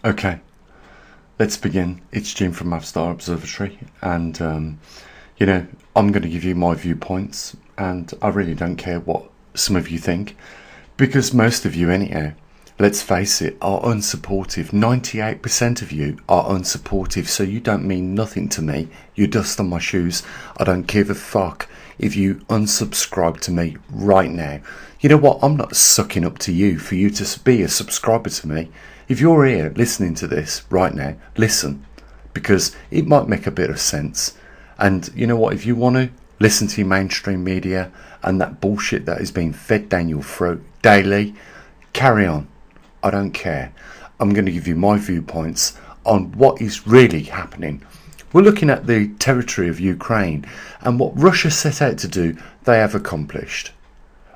Okay, let's begin. It's Jim from Mavstar Observatory, and I'm going to give you my viewpoints, and I really don't care what some of you think, because most of you, anyhow, let's face it, are unsupportive. 98% of you are unsupportive, so you don't mean nothing to me. You dust on my shoes. I don't give a fuck if you unsubscribe to me right now. You know what? I'm not sucking up to you for you to be a subscriber to me. If you're here listening to this right now, listen, because it might make a bit of sense. And you know what? If you want to listen to your mainstream media and that bullshit that is being fed down your throat daily, carry on. I don't care. I'm going to give you my viewpoints on what is really happening. We're looking at the territory of Ukraine, and what Russia set out to do, they have accomplished.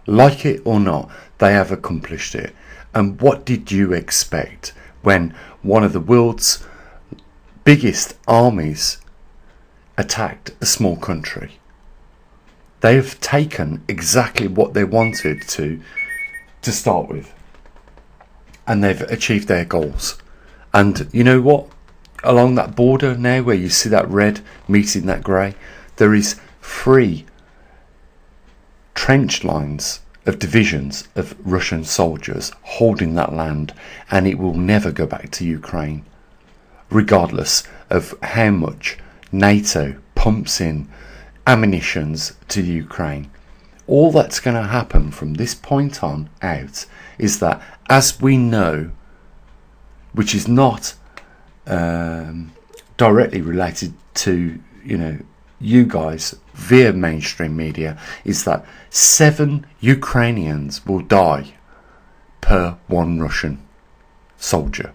Like it or not, they have accomplished it. And what did you expect when one of the world's biggest armies attacked a small country? They have taken exactly what they wanted to start with, and they've achieved their goals. And you know what? Along that border now, where you see that red meeting that grey, there is 3 trench lines of divisions of Russian soldiers holding that land, and it will never go back to Ukraine, regardless of how much NATO pumps in ammunitions to Ukraine. All that's going to happen from this point on out is that, as we know, which is not directly related to you guys via mainstream media, is that 7 Ukrainians will die per 1 Russian soldier.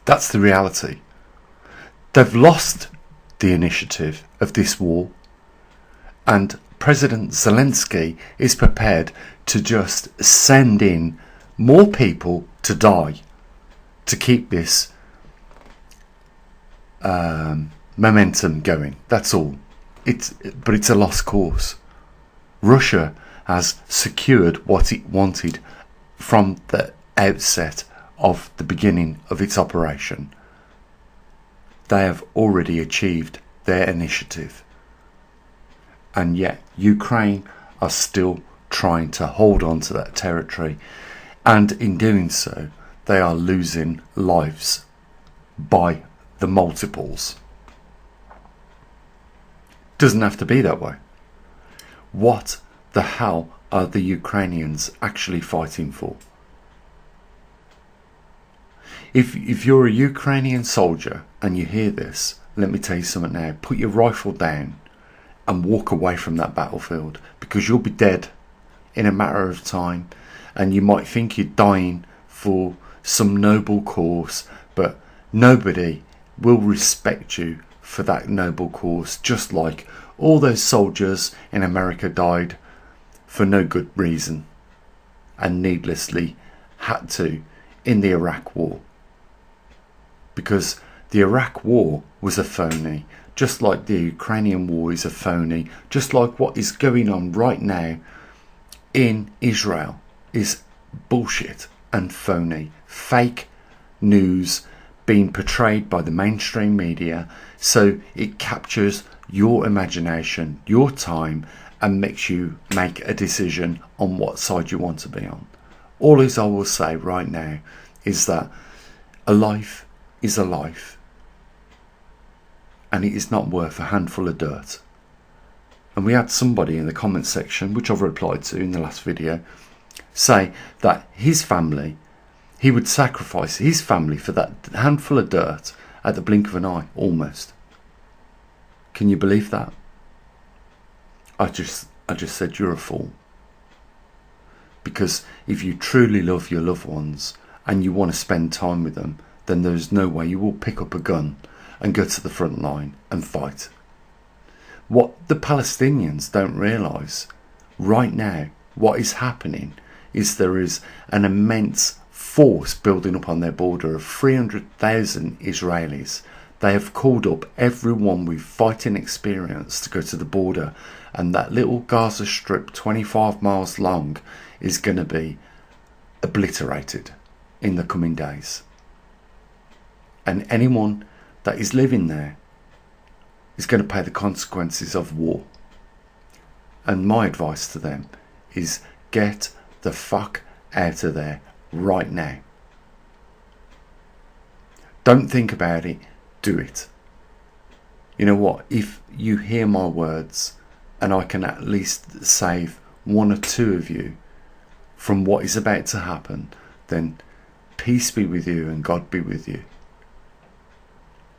That's the reality. They've lost the initiative of this war, and President Zelensky is prepared to just send in more people to die to keep this momentum going. That's all. But it's a lost cause. Russia has secured what it wanted from the outset of the beginning of its operation. They have already achieved their initiative, and yet Ukraine are still trying to hold on to that territory, and in doing so they are losing lives by the multiples. Doesn't have to be that way. What the hell are the Ukrainians actually fighting for? If you're a Ukrainian soldier and you hear this, let me tell you something now. Put your rifle down and walk away from that battlefield, because you'll be dead in a matter of time, and you might think you're dying for some noble cause, but nobody will respect you for that noble cause, just like all those soldiers in America died for no good reason and needlessly had to in the Iraq War, because the Iraq War was a phony, just like the Ukrainian war is a phony, just like what is going on right now in Israel is bullshit and phony, fake news being portrayed by the mainstream media, so it captures your imagination, your time, and makes you make a decision on what side you want to be on. All I will say right now is that a life is a life, and it is not worth a handful of dirt. And we had somebody in the comment section, which I've replied to in the last video, say that his family, he would sacrifice his family for that handful of dirt at the blink of an eye, almost. Can you believe that? I just said you're a fool. Because if you truly love your loved ones and you want to spend time with them, then there's no way you will pick up a gun and go to the front line and fight. What the Palestinians don't realise right now, what is happening, is there is an immense force building up on their border of 300,000 Israelis. They have called up everyone with fighting experience to go to the border, and that little Gaza Strip 25 miles long is going to be obliterated in the coming days. And anyone that is living there is going to pay the consequences of war. And my advice to them is get the fuck out of there right now. Don't think about it, do it. You know what? If you hear my words and I can at least save one or two of you from what is about to happen, then peace be with you and God be with you.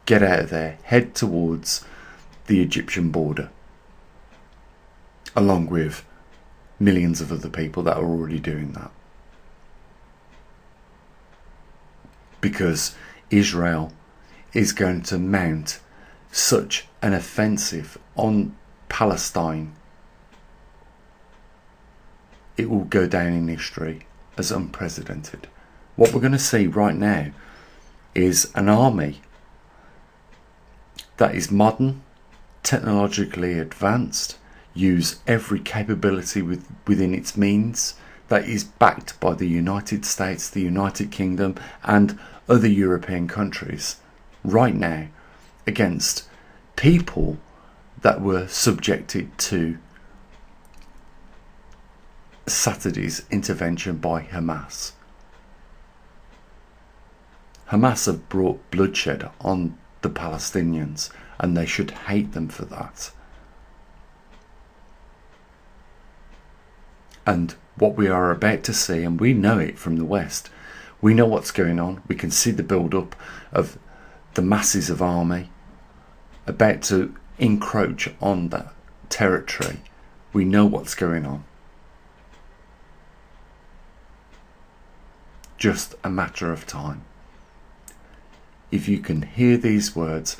Get out of there, head towards the Egyptian border, along with millions of other people that are already doing that. Because Israel is going to mount such an offensive on Palestine, it will go down in history as unprecedented. What we're going to see right now is an army that is modern, technologically advanced, use every capability within its means, that is backed by the United States, the United Kingdom and other European countries right now against people that were subjected to Saturday's intervention by Hamas. Hamas have brought bloodshed on the Palestinians and they should hate them for that. And what we are about to see, and we know it from the West, we know what's going on. We can see the build-up of the masses of army about to encroach on that territory. We know what's going on. Just a matter of time. If you can hear these words,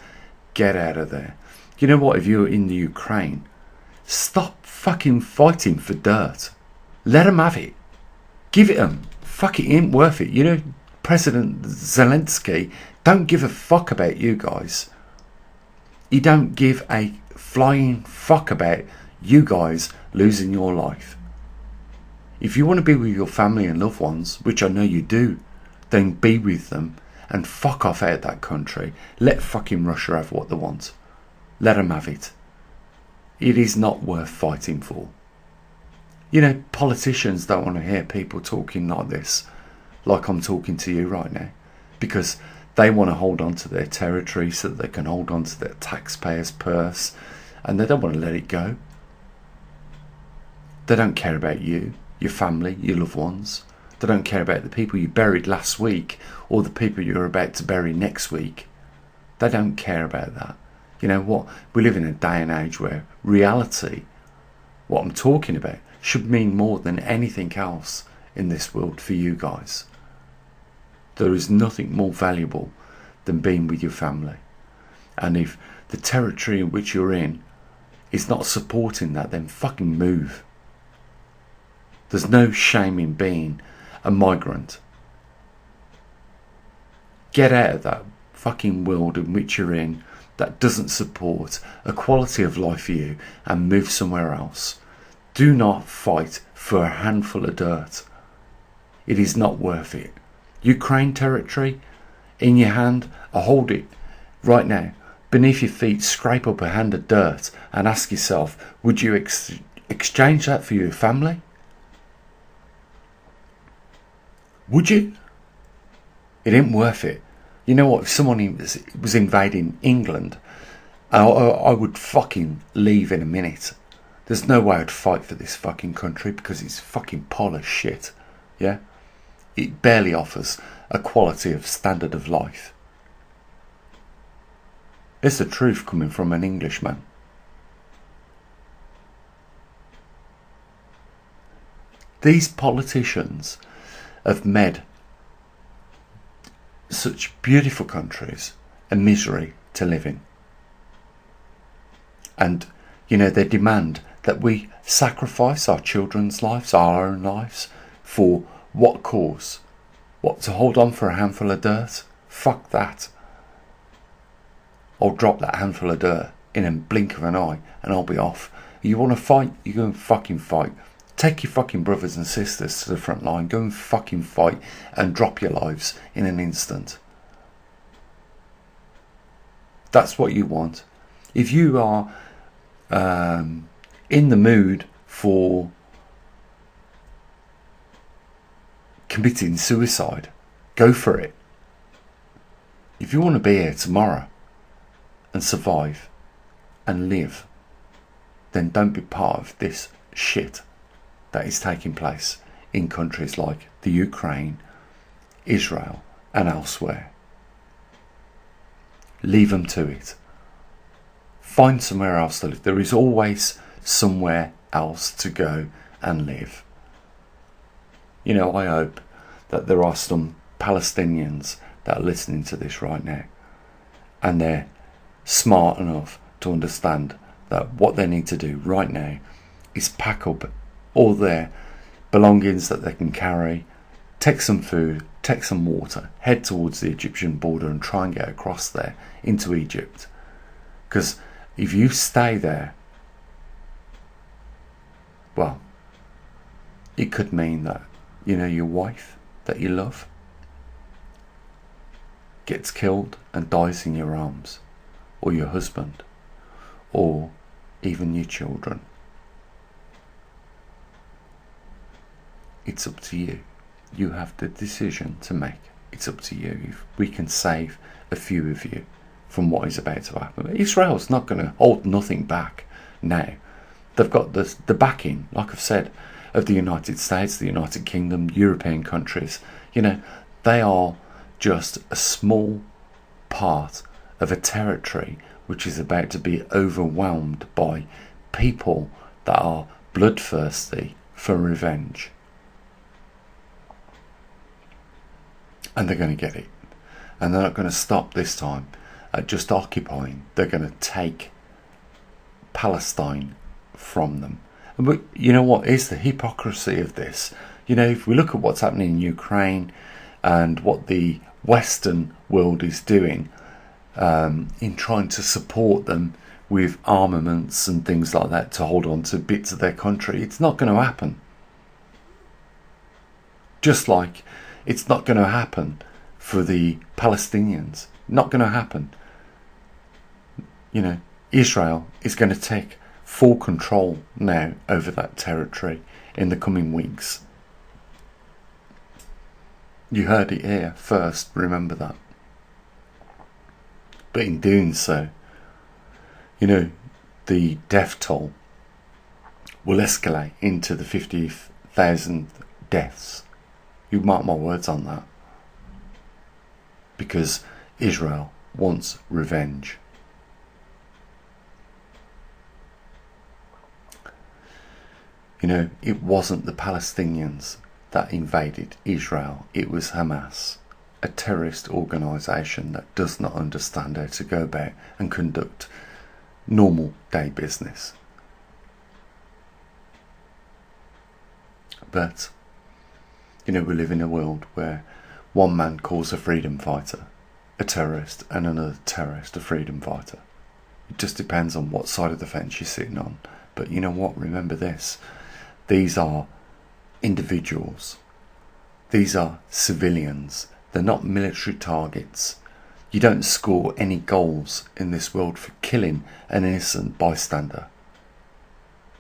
get out of there. You know what? If you're in the Ukraine, stop fucking fighting for dirt. Let them have it. Give it them. Fuck, it ain't worth it. You know, President Zelensky don't give a fuck about you guys. He don't give a flying fuck about you guys losing your life. If you want to be with your family and loved ones, which I know you do, then be with them and fuck off out of that country. Let fucking Russia have what they want. Let them have it. It is not worth fighting for. You know, politicians don't want to hear people talking like this, like I'm talking to you right now, because they want to hold on to their territory so that they can hold on to their taxpayers' purse, and they don't want to let it go. They don't care about you, your family, your loved ones. They don't care about the people you buried last week or the people you're about to bury next week. They don't care about that. You know what? We live in a day and age where reality, what I'm talking about, should mean more than anything else in this world for you guys. There is nothing more valuable than being with your family. And if the territory in which you're in is not supporting that, then fucking move. There's no shame in being a migrant. Get out of that fucking world in which you're in that doesn't support a quality of life for you and move somewhere else. Do not fight for a handful of dirt. It is not worth it. Ukraine territory in your hand, hold it right now. Beneath your feet, scrape up a hand of dirt and ask yourself, would you exchange that for your family? Would you? It ain't worth it. You know what? If someone was invading England, I would fucking leave in a minute. There's no way I'd fight for this fucking country because it's fucking polished shit. Yeah? It barely offers a quality of standard of life. It's the truth coming from an Englishman. These politicians have made such beautiful countries a misery to live in. And, you know, they demand that we sacrifice our children's lives, our own lives, for what cause? What, to hold on for a handful of dirt? Fuck that. I'll drop that handful of dirt in a blink of an eye and I'll be off. You want to fight? You go and fucking fight. Take your fucking brothers and sisters to the front line. Go and fucking fight and drop your lives in an instant. That's what you want. If you are in the mood for committing suicide, go for it. If you want to be here tomorrow and survive and live, then don't be part of this shit that is taking place in countries like the Ukraine, Israel and elsewhere. Leave them to it. Find somewhere else to live. There is always somewhere else to go and live. You know, I hope that there are some Palestinians that are listening to this right now, and they're smart enough to understand that what they need to do right now is pack up all their belongings that they can carry, take some food, take some water, head towards the Egyptian border and try and get across there into Egypt. Because if you stay there, well, it could mean that, you know, your wife that you love gets killed and dies in your arms, or your husband, or even your children. It's up to you. You have the decision to make. It's up to you. If we can save a few of you from what is about to happen. Israel's not going to hold nothing back now. They've got the backing, like I've said, of the United States, the United Kingdom, European countries. You know, they are just a small part of a territory which is about to be overwhelmed by people that are bloodthirsty for revenge. And they're going to get it. And they're not going to stop this time at just occupying. They're going to take Palestine from them. But you know what is the hypocrisy of this? You know, if we look at what's happening in Ukraine and what the Western world is doing in trying to support them with armaments and things like that to hold on to bits of their country, it's not going to happen. Just like it's not going to happen for the Palestinians. Not going to happen. You know, Israel is going to take full control now over that territory in the coming weeks. You heard it here first, remember that. But in doing so, you know, the death toll will escalate into the 50,000 deaths. You mark my words on that. Because Israel wants revenge. You know, it wasn't the Palestinians that invaded Israel. It was Hamas, a terrorist organisation that does not understand how to go about and conduct normal day business. But, you know, we live in a world where one man calls a freedom fighter a terrorist and another terrorist a freedom fighter. It just depends on what side of the fence you're sitting on. But you know what? Remember this. These are individuals. These are civilians. They're not military targets. You don't score any goals in this world for killing an innocent bystander.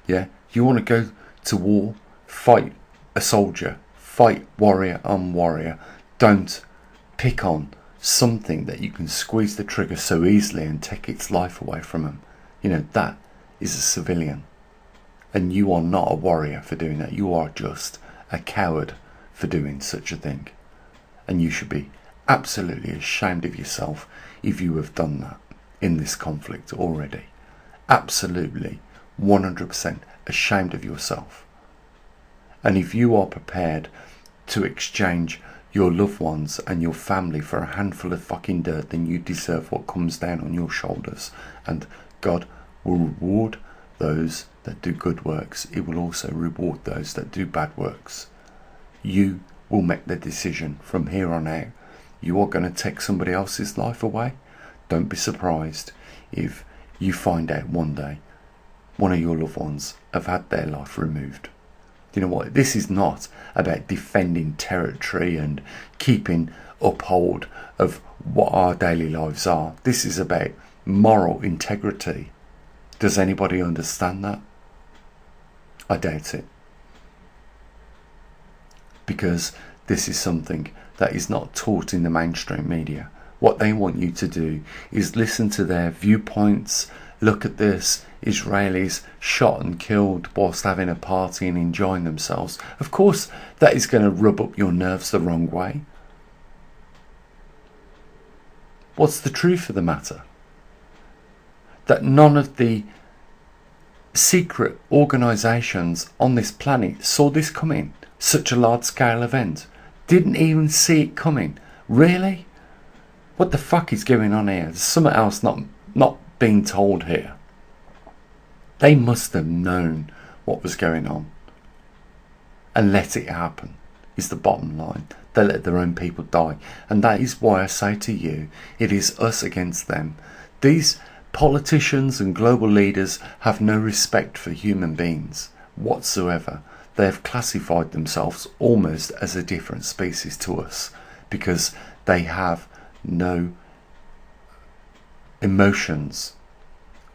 Yeah? You want to go to war? Fight a soldier. Fight warrior on warrior. Don't pick on something that you can squeeze the trigger so easily and take its life away from them. You know, that is a civilian. And you are not a warrior for doing that. You are just a coward for doing such a thing. And you should be absolutely ashamed of yourself if you have done that in this conflict already. Absolutely 100% ashamed of yourself. And if you are prepared to exchange your loved ones and your family for a handful of fucking dirt, then you deserve what comes down on your shoulders. And God will reward those that do good works. It will also reward those that do bad works. You will make the decision from here on out. You are going to take somebody else's life away. Don't be surprised if you find out one day one of your loved ones have had their life removed. You know what? This is not about defending territory and keeping uphold of what our daily lives are. This is about moral integrity. Does anybody understand that? I doubt it. Because this is something that is not taught in the mainstream media. What they want you to do is listen to their viewpoints. Look at this, Israelis shot and killed whilst having a party and enjoying themselves. Of course, that is going to rub up your nerves the wrong way. What's the truth of the matter? That none of the secret organisations on this planet saw this coming. Such a large-scale event. Didn't even see it coming. Really? What the fuck is going on here? There's something else not being told here. They must have known what was going on and let it happen, is the bottom line. They let their own people die. And that is why I say to you, it is us against them. These politicians and global leaders have no respect for human beings whatsoever. They have classified themselves almost as a different species to us because they have no emotions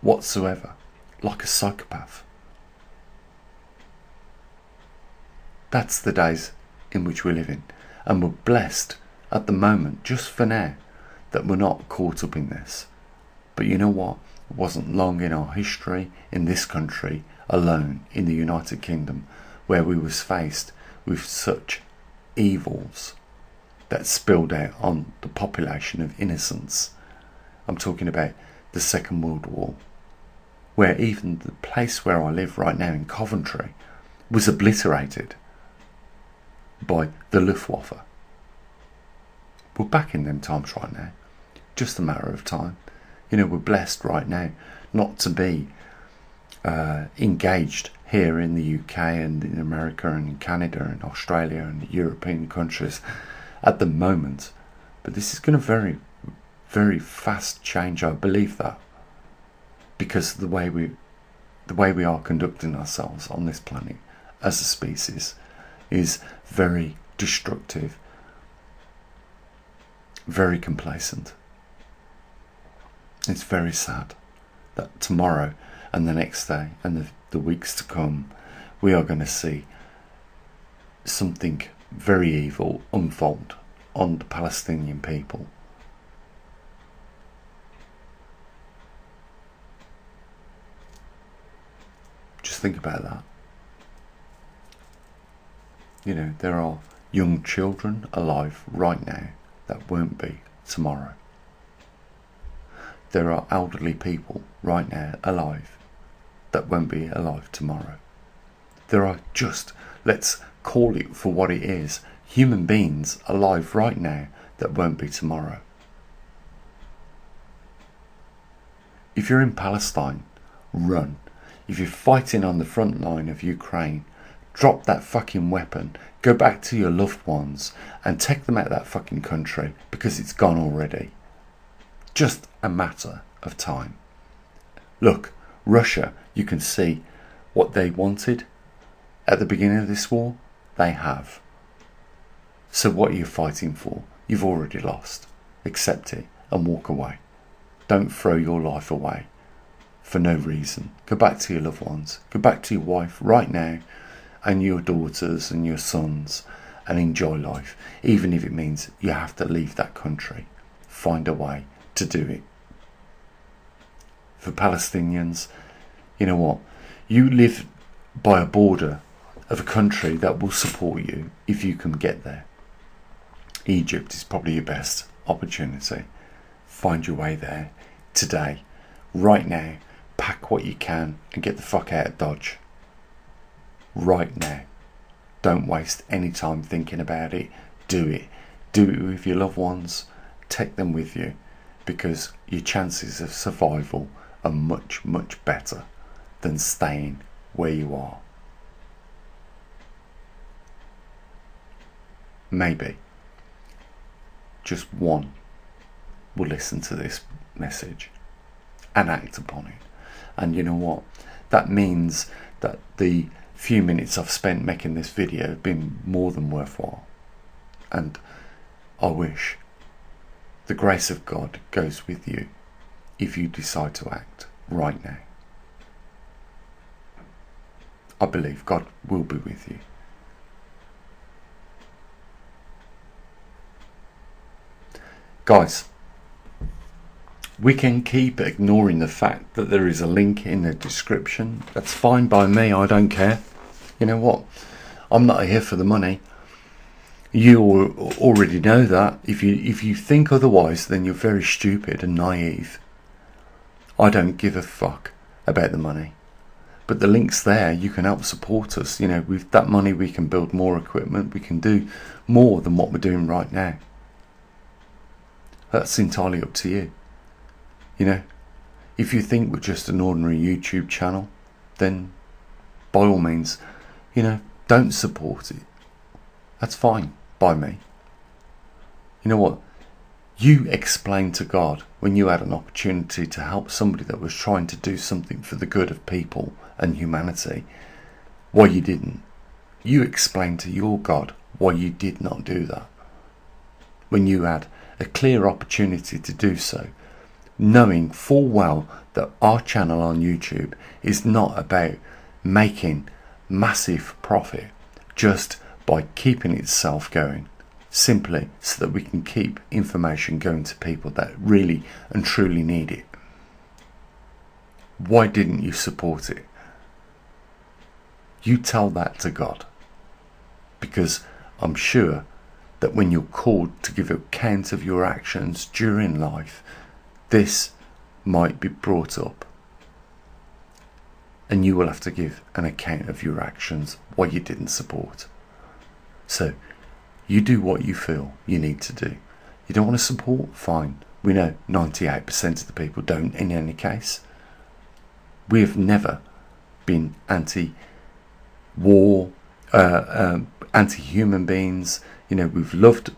whatsoever, like a psychopath. That's the days in which we live in, and we're blessed at the moment, just for now, that we're not caught up in this. But you know what? It wasn't long in our history, in this country alone, in the United Kingdom, where we was faced with such evils that spilled out on the population of innocents. I'm talking about the Second World War, where even the place where I live right now in Coventry was obliterated by the Luftwaffe. We're back in them times right now, just a matter of time. You know, we're blessed right now not to be engaged here in the UK and in America and in Canada and Australia and the European countries at the moment. But this is going to very, very fast change. I believe that, because the way we are conducting ourselves on this planet as a species is very destructive, very complacent. It's very sad that tomorrow and the next day and the weeks to come, we are going to see something very evil unfold on the Palestinian people. Just think about that. You know, there are young children alive right now that won't be tomorrow. There are elderly people right now alive that won't be alive tomorrow. There are just, let's call it for what it is, human beings alive right now that won't be tomorrow. If you're in Palestine, run. If you're fighting on the front line of Ukraine, drop that fucking weapon, go back to your loved ones and take them out of that fucking country, because it's gone already. Just a matter of time. Look, Russia, you can see what they wanted at the beginning of this war, they have. So what are you fighting for? You've already lost. Accept it and walk away. Don't throw your life away for no reason. Go back to your loved ones. Go back to your wife right now and your daughters and your sons and enjoy life, even if it means you have to leave that country. Find a way to do it. For Palestinians, you know what? You live by a border of a country that will support you if you can get there. Egypt is probably your best opportunity. Find your way there today, right now. Pack what you can and get the fuck out of Dodge. Right now. Don't waste any time thinking about it. Do it. Do it with your loved ones. Take them with you, because your chances of survival are much, much better than staying where you are. Maybe just one will listen to this message and act upon it. And you know what? That means that the few minutes I've spent making this video have been more than worthwhile. And I wish the grace of God goes with you if you decide to act right now. I believe God will be with you. Guys, we can keep ignoring the fact that there is a link in the description. That's fine by me, I don't care. You know what? I'm not here for the money. You already know that. If you think otherwise, then you're very stupid and naive. I don't give a fuck about the money. But the link's there. You can help support us. You know, with that money we can build more equipment. We can do more than what we're doing right now. That's entirely up to you. You know, if you think we're just an ordinary YouTube channel, then by all means, you know, don't support it. That's fine by me. You know what? You explained to God when you had an opportunity to help somebody that was trying to do something for the good of people and humanity, why you didn't. You explained to your God why you did not do that. When you had a clear opportunity to do so, knowing full well that our channel on YouTube is not about making massive profit just by keeping itself going, simply so that we can keep information going to people that really and truly need it. Why didn't you support it? You tell that to God, because I'm sure that when you're called to give account of your actions during life, this might be brought up, and you will have to give an account of your actions, why you didn't support. So you do what you feel you need to do. You don't want to support? Fine. We know 98% of the people don't in any case. We have never been anti-war, anti-human beings. You know, we've loved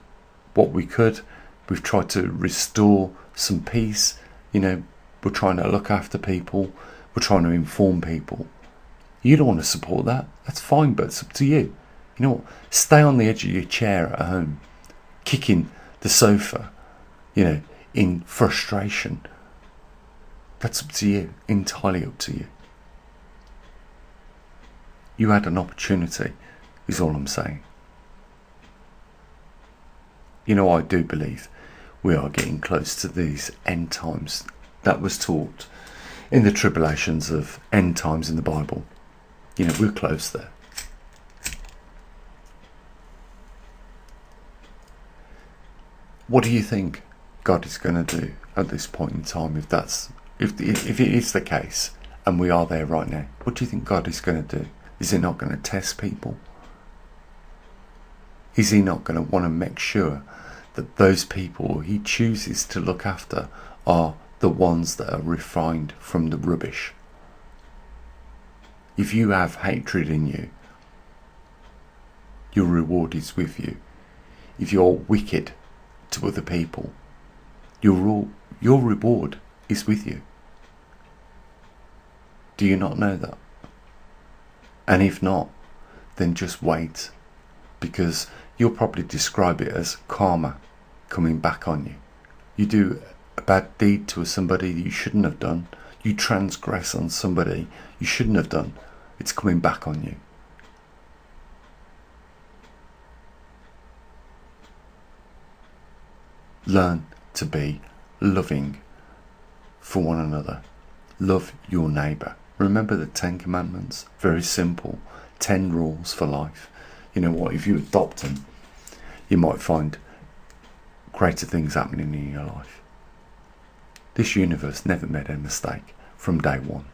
what we could. We've tried to restore some peace. You know, we're trying to look after people. We're trying to inform people. You don't want to support that. That's fine, but it's up to you. You know what? Stay on the edge of your chair at home, kicking the sofa, you know, in frustration. That's up to you. Entirely up to you. You had an opportunity, is all I'm saying. You know, I do believe we are getting close to these end times that was taught in the tribulations of end times in the Bible. You know, we're close there. What do you think God is going to do at this point in time, if it is the case and we are there right now? What do you think God is going to do? Is he not going to test people? Is he not going to want to make sure that those people he chooses to look after are the ones that are refined from the rubbish? If you have hatred in you, your reward is with you. If you're wicked to other people, your reward is with you. Do you not know that? And if not, then just wait, because you'll probably describe it as karma coming back on you. You do a bad deed to somebody you shouldn't have done. You transgress on somebody you shouldn't have done. It's coming back on you. Learn to be loving for one another. Love your neighbour. Remember the 10 commandments? Very simple. 10 rules for life. You know what? If you adopt them, you might find greater things happening in your life. This universe never made a mistake from day one.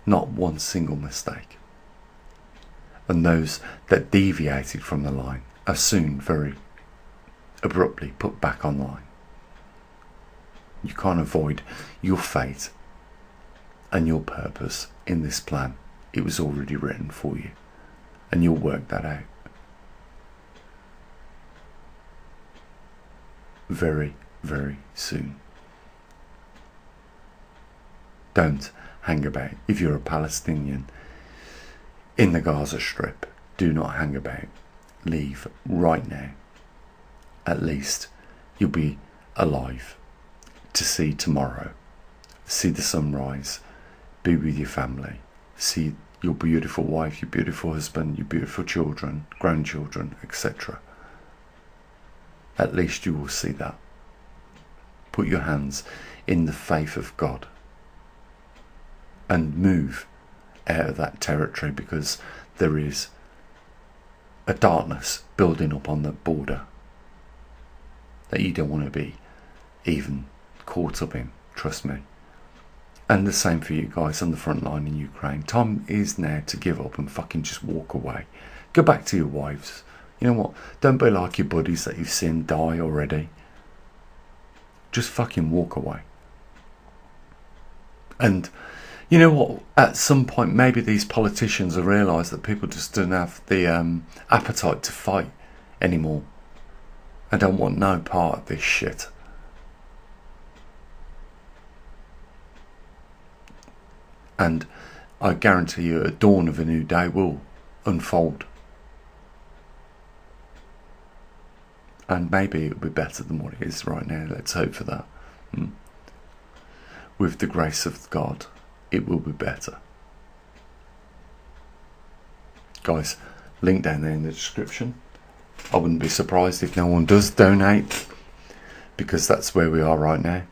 Not one single mistake. And those that deviated from the line are soon very abruptly put back online. You can't avoid your fate and your purpose in this plan. It was already written for you, and you'll work that out very, very soon. Don't hang about. If you're a Palestinian in the Gaza Strip, do not hang about. Leave right now. At least you'll be alive to see tomorrow. see the sunrise, be with your family, see your beautiful wife, your beautiful husband, your beautiful children, grandchildren, etc. At least you will see that. Put your hands in the faith of God and move out of that territory, because there is a darkness building up on the border that you don't want to be even caught up in, trust me. And the same for you guys on the front line in Ukraine. Time is now to give up and fucking just walk away. Go back to your wives. You know what? Don't be like your buddies that you've seen die already. Just fucking walk away. And you know what? At some point, maybe these politicians will realise that people just don't have the appetite to fight anymore. I don't want no part of this shit. And I guarantee you a dawn of a new day will unfold. And maybe it'll be better than what it is right now. Let's hope for that. With the grace of God, it will be better. Guys, link down there in the description. I wouldn't be surprised if no one does donate, because that's where we are right now.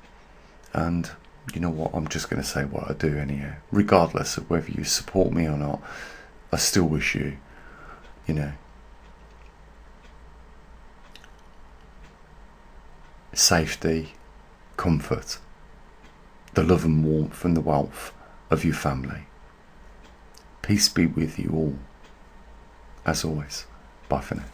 And you know what, I'm just going to say what I do anyhow. Regardless of whether you support me or not, I still wish you, you know, safety, comfort, the love and warmth and the wealth of your family. Peace be with you all. As always, bye for now.